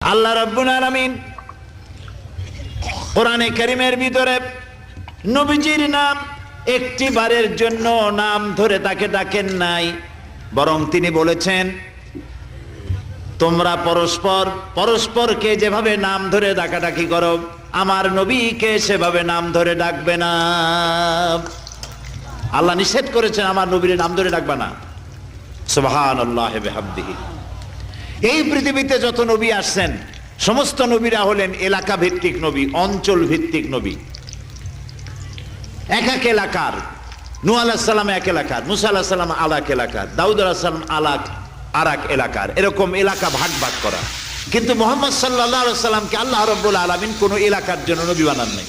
আল্লাহ রাব্বুল আলামিন কোরআনে কারীমের ভিতরে নবীজির নাম একটি বারের জন্য নাম ধরে তাকে ডাকেন নাই, বরং তিনি বলেছেন তোমরা পরস্পরকে যেভাবে নাম ধরে ডাকাডাকি করো আমার নবীকে সেভাবে নাম ধরে ডাকবে না। আল্লাহ নিষেধ করেছেন আমার নবীর নাম ধরে ডাকবে না। সুবহানাল্লাহি ওয়া বিহামদিহি। এই পৃথিবীতে যত নবী আসছেন সমস্ত নবীরা হলেন এলাকা ভিত্তিক নবী, অঞ্চল ভিত্তিক নবী। এক এক এলাকার, নূহ আলাইহিস সালাম এক এলাকার, মুসা আলাইহিস সালাম আলাক এলাকার, দাউদ আলাইহিস সালাম আরাক এলাকার, এরকম এলাকা ভাগ ভাগ করা। কিন্তু মুহাম্মদ সাল্লাল্লাহু আলাইহি ওয়াসাল্লামকে আল্লাহ রাব্বুল আলামিন কোন এলাকার জন্য নবী বানান নাই।